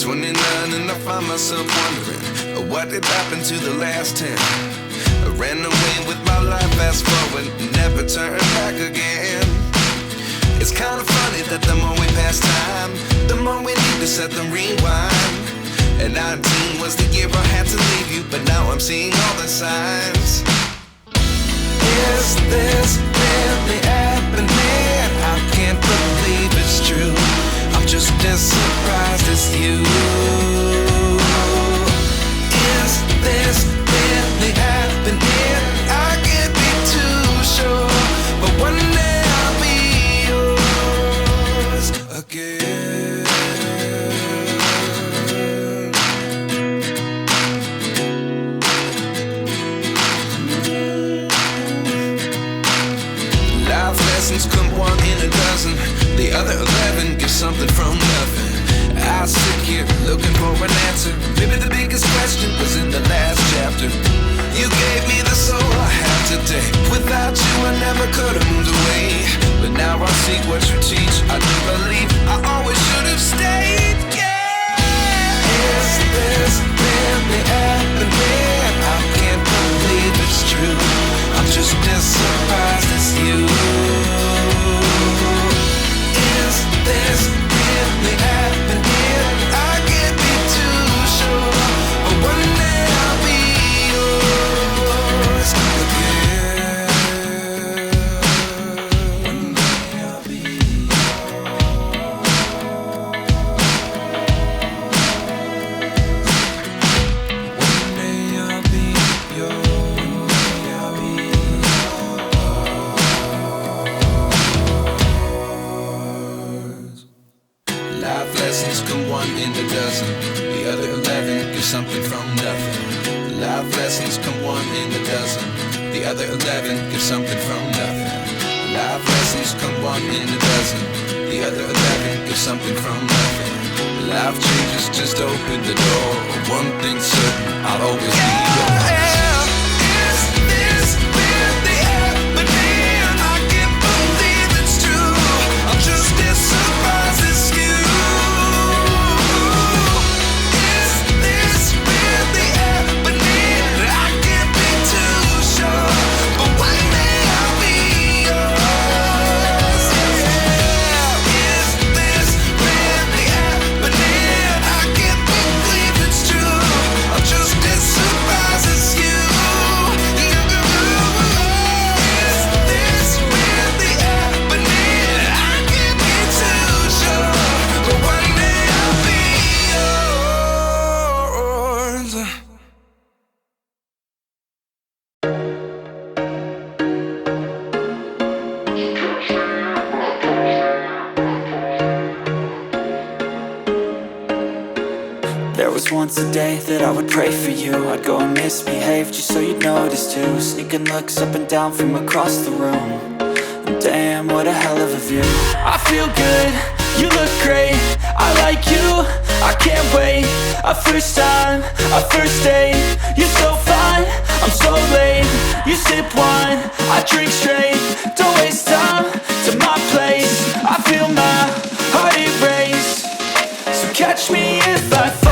29 and I find myself wondering what did happen to the last 10. I ran away with my life, fast forward, never turn back again. It's kind of funny that the more we pass time, the more we need to set them rewind. And 19 was the year I had to leave you, but now I'm seeing all the signs. Is this really happening? I can't believe it's true. I'm just as surprised as you. Is this really happening? I can't be too sure, but one day I'll be yours again. Life lessons come one in a dozen. The other 11 give something from nothing. I sit here looking for an answer. Maybe the biggest question was in the last chapter. You gave me the soul I have today. Without you I never could have moved away. But now I see what you teach. I do believe I always should have stayed. Yeah. Is this really happening? I can't believe it's true. I'm just as surprised as you. Is this really happening? I can't be too sure, but one day I'll be yours again. One day I'll be yours. One day I'll be yours. One day I'll be yours. Life lessons come one in a dozen. The other 11 give something from nothing. Life lessons come one in a dozen. The other 11 give something from nothing. Life lessons come one in a dozen. The other 11 give something from nothing. Life changes just open the door. One thing's certain, I'll always be yours. Is this really happening? I can't believe it's true. I'm just as surprised as you. Is this really happening? I can't be too sure, but one day I'll be yours. Yeah. Is this really happening? I can't believe it's true. I'm just as surprised as you. Is this really happening? I can't be too sure, but one day I'll be yours. There was once a day that I would pray for you. I'd go and misbehave just so you'd notice too. Sneaking looks up and down from across the room. And damn, what a hell of a view. I feel good, you look great, I like you, I can't wait. A first time, a first date. You're so fine, I'm so late. You sip wine, I drink straight. Don't waste time to my place. I feel my heart erase. So catch me if I fall.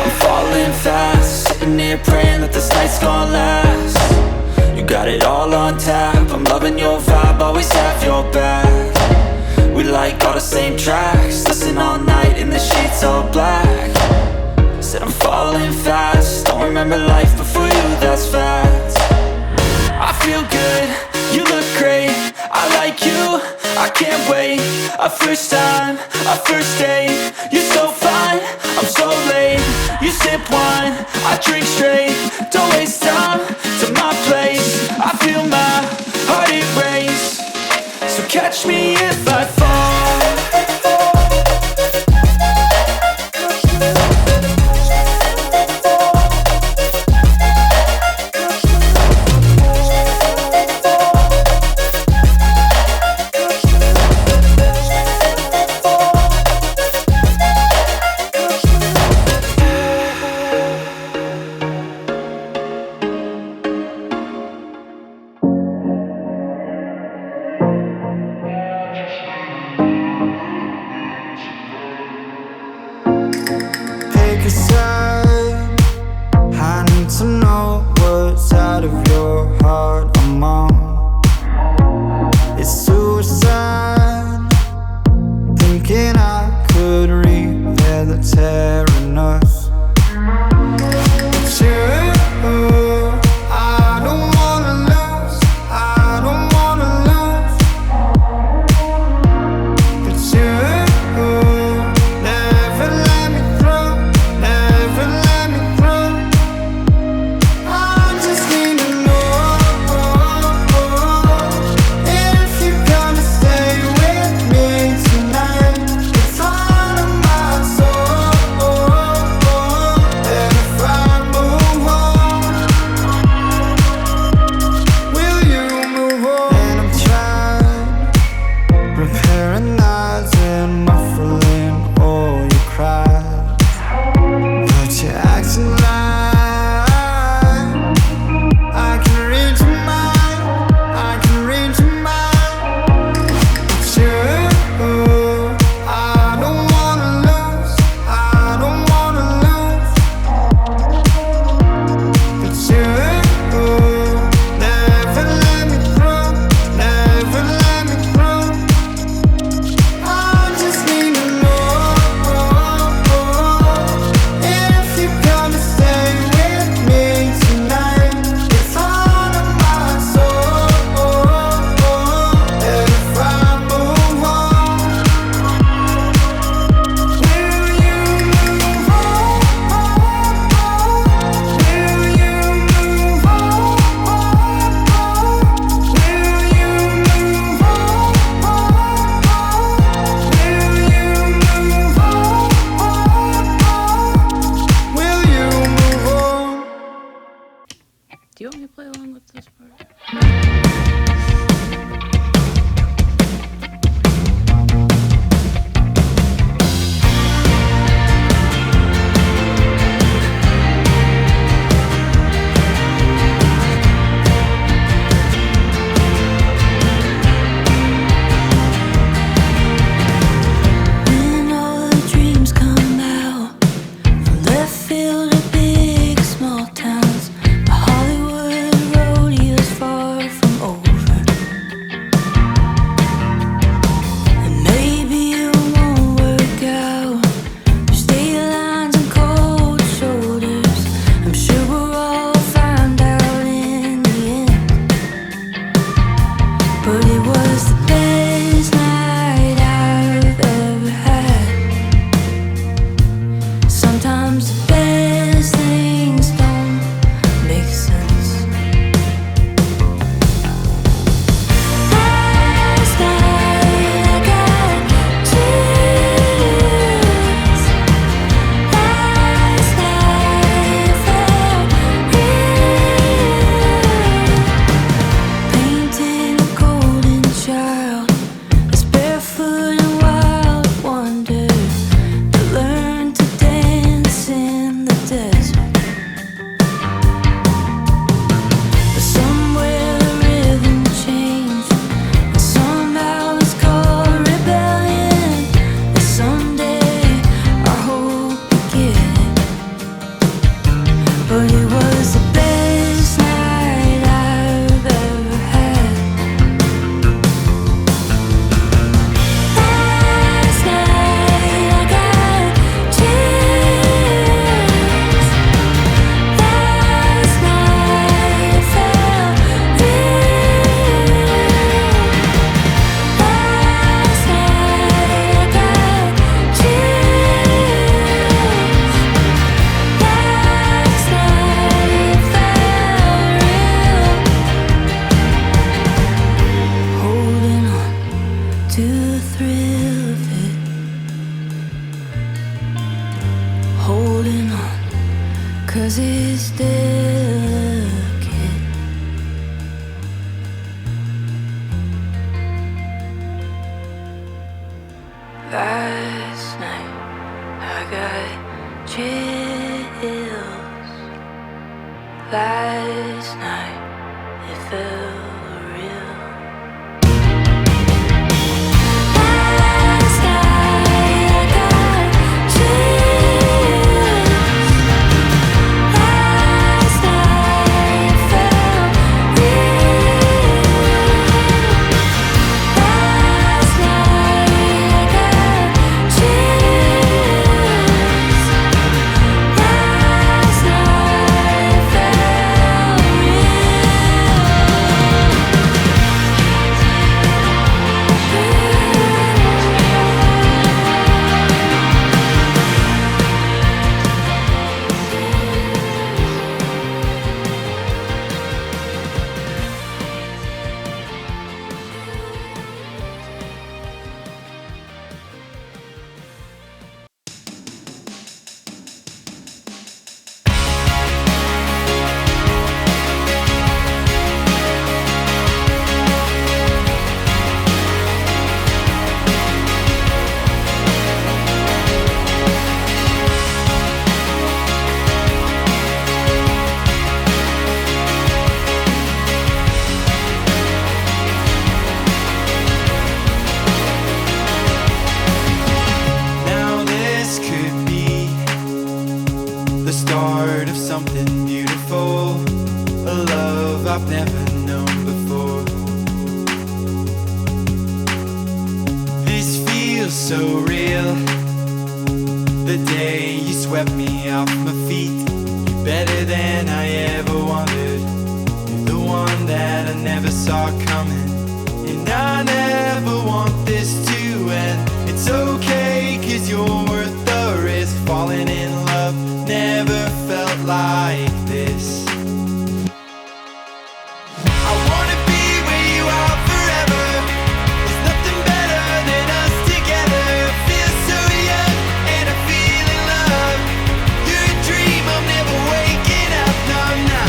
I'm falling fast, sitting here praying that this night's gonna last. You got it all on tap, I'm loving your vibe, always have your back. We like all the same tracks, listen all night in the sheets all black. Said I'm falling fast, don't remember life before you, that's fact. I feel good, you look great, I like you, I can't wait. A first time, a first date. You're so fine, I'm so late. You sip wine, I drink straight. Don't waste time to my place. I feel my heart erase. So catch me if I fall. of your heart I'm on. It's suicide, thinking I could repair the tear in us. But you, I don't wanna lose, I don't wanna lose. But you never let me through, never let me through. I just need to know if you're gonna stay with me tonight. It's all of my soul. And if I move on, will you move on? And I'm trying, repairing eyes and muffling all your cries, but you're acting like I can read your mind, I can read your mind. But you, I don't wanna lose, I don't wanna lose. But you never let me through, never let me through. I just need to know if you're gonna stay with me tonight. It's all of my soul. And if I move on, will you move on? Will you move on? Will you move on? Will you move on? Will you move on? Do you want me to play along with this part? When all the dreams come out, from left field to big small towns, a Hollywood rodeo's far from I've never known before. This feels so real. The day you swept me off my feet, you're better than I ever wanted. You're the one that I never saw coming, and I never want this to end. It's okay, 'cause you're worth the risk. Falling in love never felt like this. I wanna be where you are forever. There's nothing better than us together. Feel so young and I feel in love. You're a dream, I'm never waking up, no, no.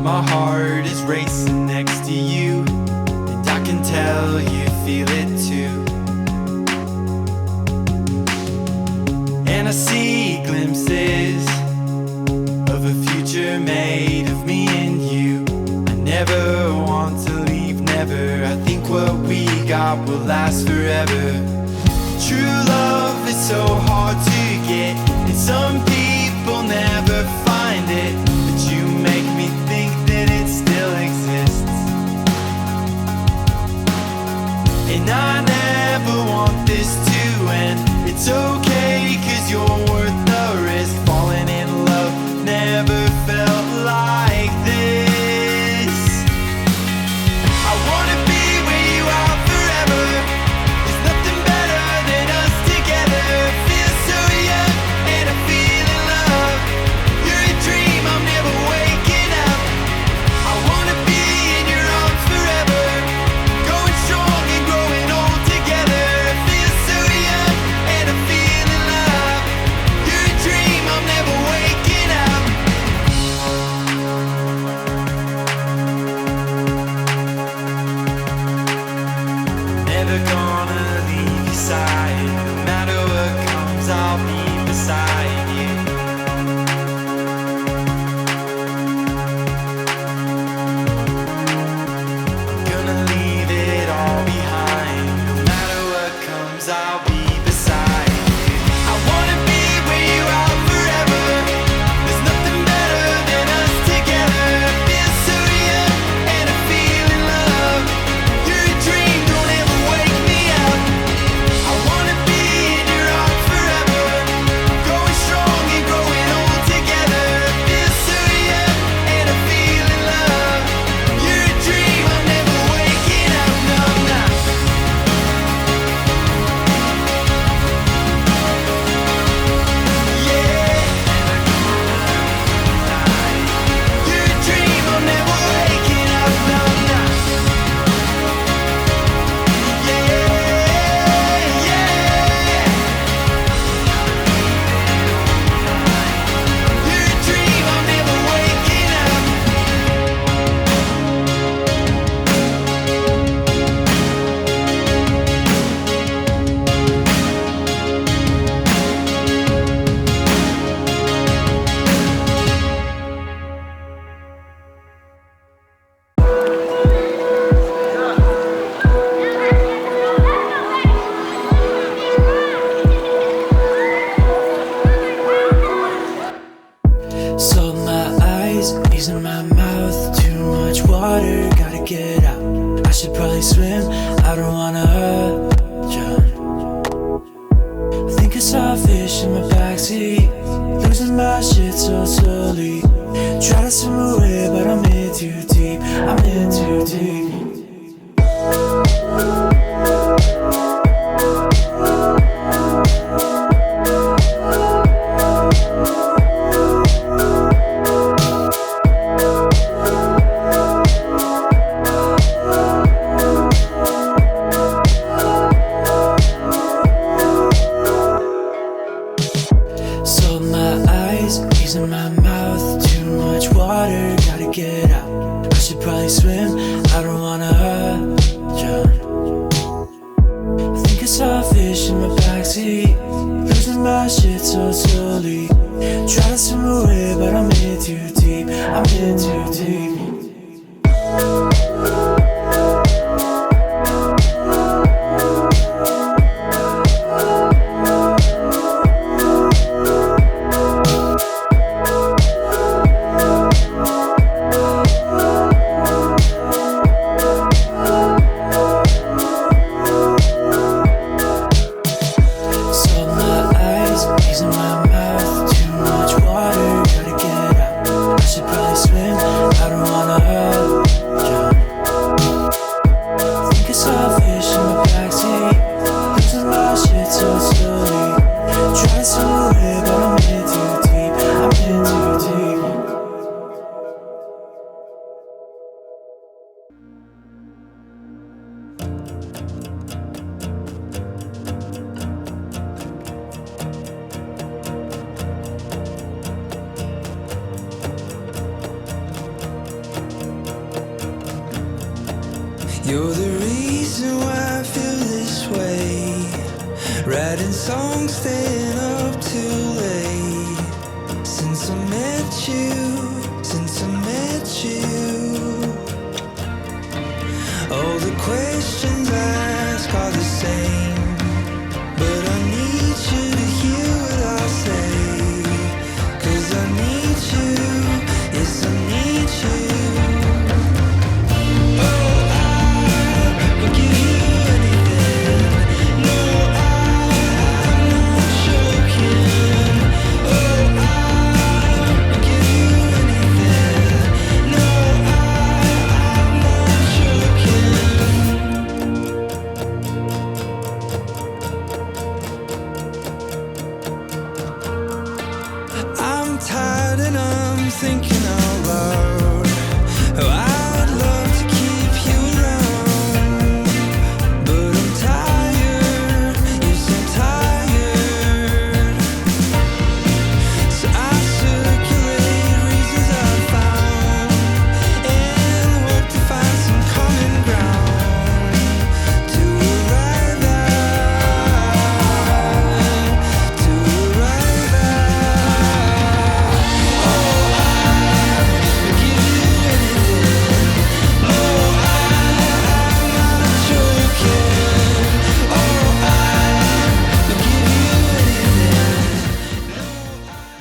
My heart is racing next to you, and I can tell you feel it too. And I see glimpses of a future made of me and you. I never want to leave, never. I think what we got will last forever. True love is so hard to get, and some people never find it. But you make me think that it still exists. And I never want this to end. It's okay, 'cause you're worth the risk. Falling in love never felt like this. I wanna be where you are forever. There's nothing better than us together. Feel so young and I feel in love. You're a dream, I'm never waking up. I wanna be in your arms forever. Going strong and growing old together. Feel so young and I feel in love. You're a dream, I'm never waking up. Never gonna leave your side. No matter what comes, I'll be beside you. Gonna leave it all behind. No matter what comes, I'll be beside you. I wanna be where you are forever. There's nothing better than us together. Feel so young and I feel in love. You're a dream, don't ever wake me up. I wanna be in your arms forever. Going strong and growing old together. Feel so young and I feel in love. You're a dream, I'm never waking up, no, no. Yeah. You're a dream, I'm never waking up, no, no. Yeah, yeah. You're a dream, I'm never waking up. Sold my eyes, knees in my mouth. Too much water, gotta get out. I should probably swim, I don't wanna drown. I think I saw a fish in my backseat, losing my shit so slowly. Try to swim away, but I'm in too deep. I'm in too deep. Sold my eyes, knees in my mouth. Too much water, gotta get out. I should probably swim, I don't wanna You're the reason why I feel this way. Writing songs, staying up too late. Since I met you, since I met you. All the questions